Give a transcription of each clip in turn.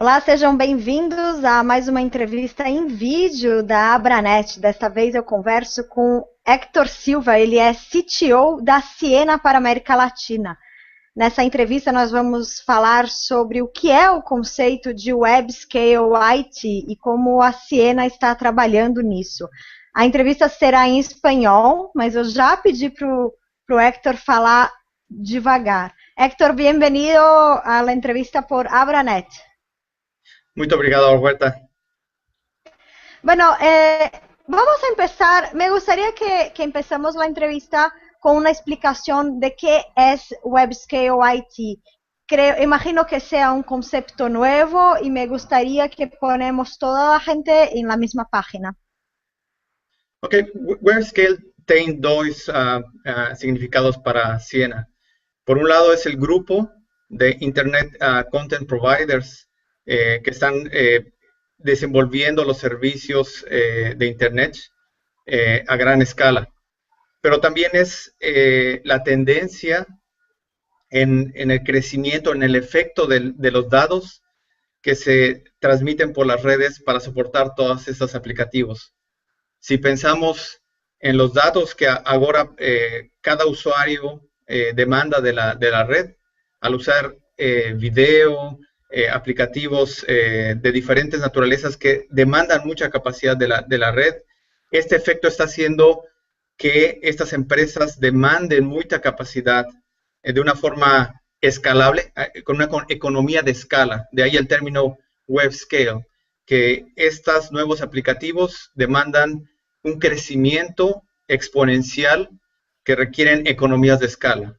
Olá, sejam bem-vindos a mais uma entrevista em vídeo da Abranet. Desta vez eu converso com Héctor Silva, ele é CTO da Ciena para a América Latina. Nessa entrevista nós vamos falar sobre o que é o conceito de Web Scale IT e como a Ciena está trabalhando nisso. A entrevista será em espanhol, mas eu já pedi para o Héctor falar devagar. Héctor, bem-vindo à entrevista por Abranet. Muito obrigado, Alberta. Bueno, vamos a empezar. Me gustaría que empecemos la entrevista con una explicación de qué es WebScale IT. Imagino que sea un concepto nuevo y me gustaría que ponemos toda la gente en la misma página. Ok, WebScale tiene dos significados para Ciena. Por un lado es el grupo de Internet Content Providers que están desenvolviendo los servicios de Internet a gran escala. Pero también es la tendencia en el crecimiento, en el efecto de los datos que se transmiten por las redes para soportar todos estos aplicativos. Si pensamos en los datos que ahora cada usuario demanda de la red, al usar video, aplicativos de diferentes naturalezas que demandan mucha capacidad de la red, este efecto está haciendo que estas empresas demanden mucha capacidad de una forma escalable, con una economía de escala. De ahí el término web scale, que estos nuevos aplicativos demandan un crecimiento exponencial que requieren economías de escala.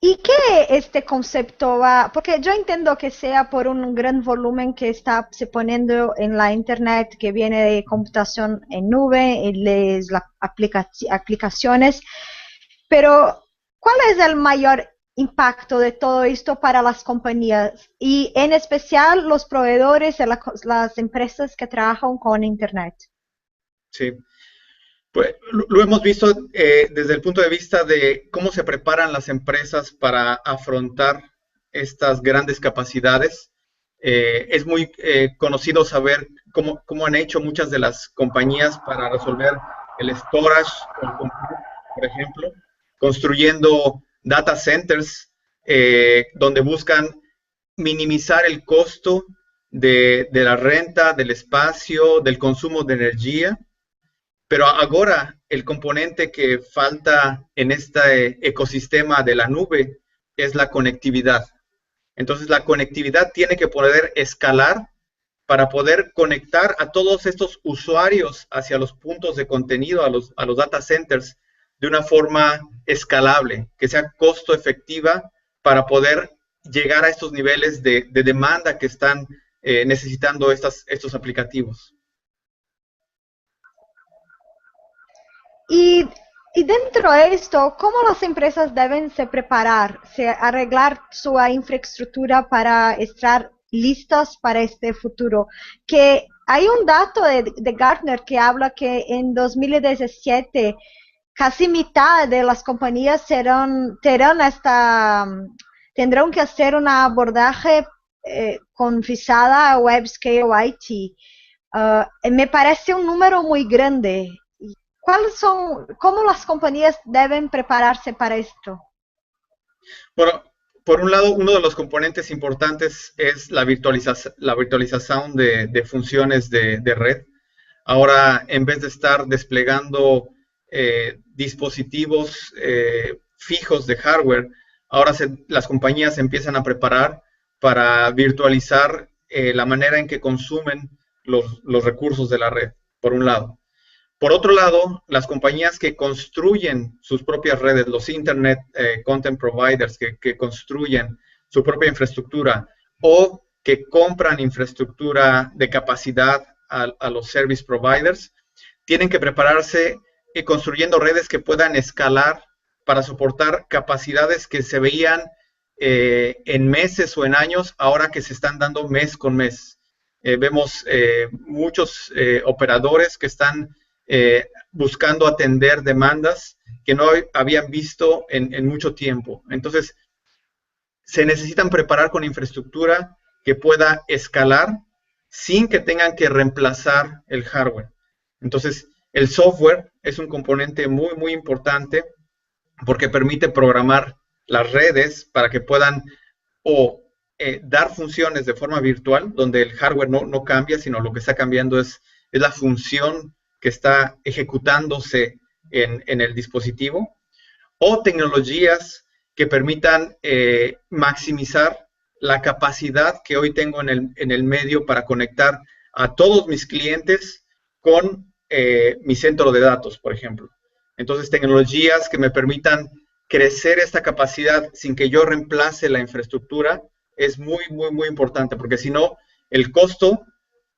¿Y qué este concepto va? Porque yo entiendo que sea por un gran volumen que está se poniendo en la internet, que viene de computación en nube, y las aplicaciones, pero ¿cuál es el mayor impacto de todo esto para las compañías y en especial los proveedores y las empresas que trabajan con internet? Sí. Pues lo hemos visto desde el punto de vista de cómo se preparan las empresas para afrontar estas grandes capacidades. Es muy conocido saber cómo han hecho muchas de las compañías para resolver el storage o el compute, por ejemplo, construyendo data centers donde buscan minimizar el costo de la renta, del espacio, del consumo de energía. Pero ahora el componente que falta en este ecosistema de la nube es la conectividad. Entonces la conectividad tiene que poder escalar para poder conectar a todos estos usuarios hacia los puntos de contenido, a los data centers, de una forma escalable, que sea costo efectiva para poder llegar a estos niveles de demanda que están necesitando estos aplicativos. Y, y dentro de esto, ¿cómo las empresas deben se preparar, arreglar su infraestructura para estar listas para este futuro? Que hay un dato de Gartner que habla que en 2017 casi mitad de las compañías tendrán que hacer un abordaje con visada a Web Scale IT. Me parece un número muy grande. ¿Cómo las compañías deben prepararse para esto? Bueno, por un lado, uno de los componentes importantes es la virtualización de funciones de red. Ahora, en vez de estar desplegando dispositivos fijos de hardware, ahora las compañías empiezan a preparar para virtualizar la manera en que consumen los recursos de la red, por un lado. Por otro lado, las compañías que construyen sus propias redes, los Internet Content Providers que construyen su propia infraestructura o que compran infraestructura de capacidad a los service providers, tienen que prepararse construyendo redes que puedan escalar para soportar capacidades que se veían en meses o en años, ahora que se están dando mes con mes. Vemos muchos operadores que están buscando atender demandas que no habían visto en mucho tiempo. Entonces, se necesitan preparar con infraestructura que pueda escalar sin que tengan que reemplazar el hardware. Entonces, el software es un componente muy, muy importante porque permite programar las redes para que puedan dar funciones de forma virtual, donde el hardware no cambia, sino lo que está cambiando es la función que está ejecutándose en el dispositivo, o tecnologías que permitan maximizar la capacidad que hoy tengo en el medio para conectar a todos mis clientes con mi centro de datos, por ejemplo. Entonces, tecnologías que me permitan crecer esta capacidad sin que yo reemplace la infraestructura es muy, muy, muy importante, porque si no, el costo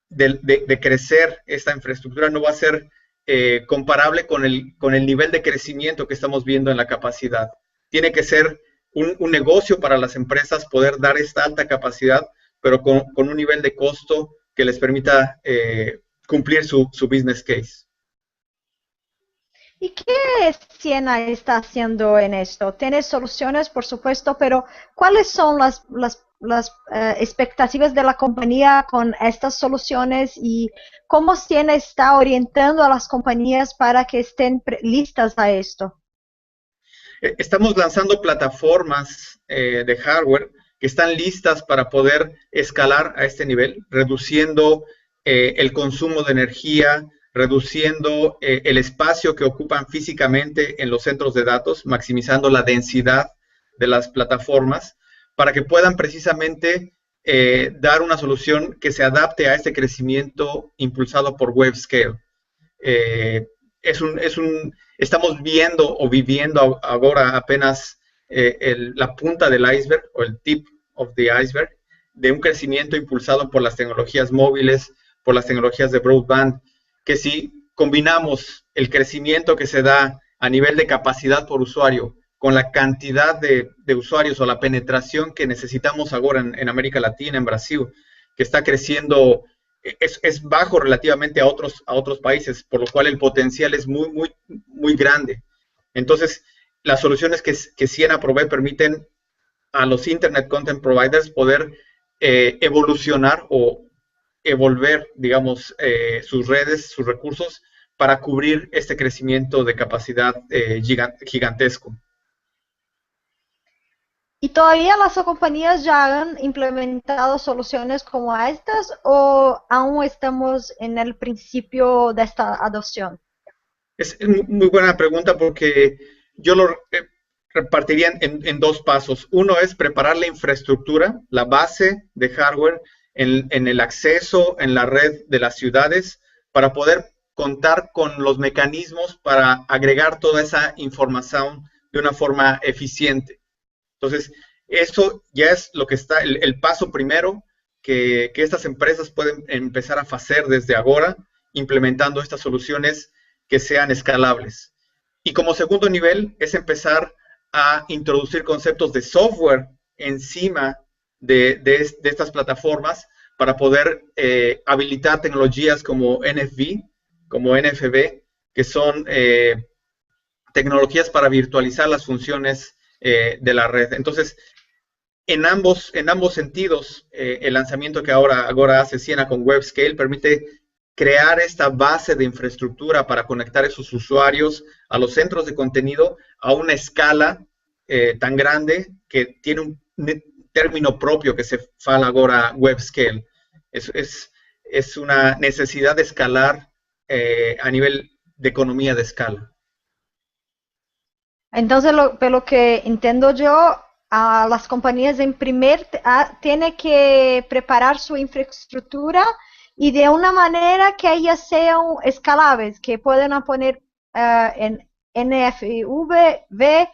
de crecer esta infraestructura no va a ser comparable con el nivel de crecimiento que estamos viendo en la capacidad. Tiene que ser un negocio para las empresas poder dar esta alta capacidad, pero con un nivel de costo que les permita cumplir su business case. ¿Y qué Siena está haciendo en esto? Tiene soluciones, por supuesto, pero ¿cuáles son las expectativas de la compañía con estas soluciones y cómo Siena está orientando a las compañías para que estén listas a esto? Estamos lanzando plataformas de hardware que están listas para poder escalar a este nivel, reduciendo el consumo de energía, reduciendo el espacio que ocupan físicamente en los centros de datos, maximizando la densidad de las plataformas, para que puedan precisamente dar una solución que se adapte a este crecimiento impulsado por WebScale. Estamos viendo o viviendo ahora apenas la punta del iceberg, o el tip of the iceberg, de un crecimiento impulsado por las tecnologías móviles, por las tecnologías de broadband, que si combinamos el crecimiento que se da a nivel de capacidad por usuario con la cantidad de usuarios o la penetración que necesitamos ahora en América Latina, en Brasil, que está creciendo, es bajo relativamente a otros países, por lo cual el potencial es muy, muy, muy grande. Entonces, las soluciones que Siena provee permiten a los Internet Content Providers poder evolucionar o evolver, digamos, sus redes, sus recursos, para cubrir este crecimiento de capacidad gigantesco. ¿Y todavía las compañías ya han implementado soluciones como estas o aún estamos en el principio de esta adopción? Es muy buena pregunta, porque yo lo repartiría en dos pasos. Uno es preparar la infraestructura, la base de hardware, en el acceso, en la red de las ciudades, para poder contar con los mecanismos para agregar toda esa información de una forma eficiente. Entonces, eso ya es lo que está, el paso primero que estas empresas pueden empezar a hacer desde ahora, implementando estas soluciones que sean escalables. Y como segundo nivel es empezar a introducir conceptos de software encima de estas plataformas para poder habilitar tecnologías como NFV, como NFV, que son tecnologías para virtualizar las funciones de la red. Entonces, en ambos sentidos, el lanzamiento que ahora hace Siena con WebScale permite crear esta base de infraestructura para conectar a esos usuarios a los centros de contenido a una escala tan grande que tiene un término propio que se fala ahora WebScale. Es una necesidad de escalar a nivel de economía de escala. Entonces, lo que entiendo yo, a las compañías tienen que preparar su infraestructura y de una manera que ellas sean escalables, que puedan poner en NFV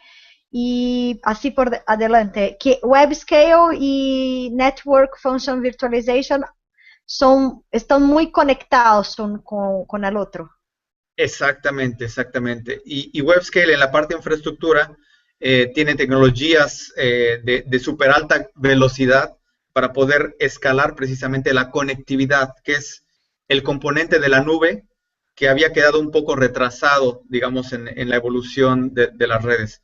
y así por adelante. Que WebScale y Network Function Virtualization están muy conectados con el otro. Exactamente, exactamente. Y WebScale en la parte de infraestructura tiene tecnologías de súper alta velocidad para poder escalar precisamente la conectividad, que es el componente de la nube que había quedado un poco retrasado, digamos, en la evolución de las redes.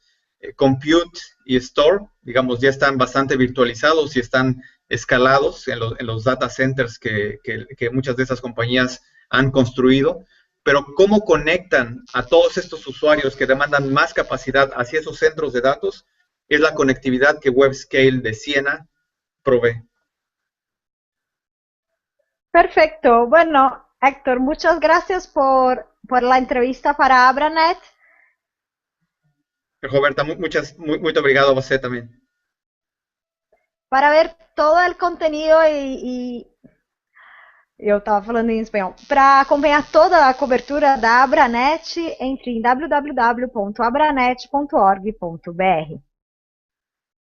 compute y store, digamos, ya están bastante virtualizados y están escalados en los data centers que muchas de esas compañías han construido, pero cómo conectan a todos estos usuarios que demandan más capacidad hacia esos centros de datos es la conectividad que WebScale de Siena provee. Perfecto. Bueno, Héctor, muchas gracias por la entrevista para Abranet. Roberta, muito obrigado a você também. Para ver todo el contenido eu estava falando em espanhol, para acompanhar toda a cobertura da Abranet, entre em www.abranet.org.br.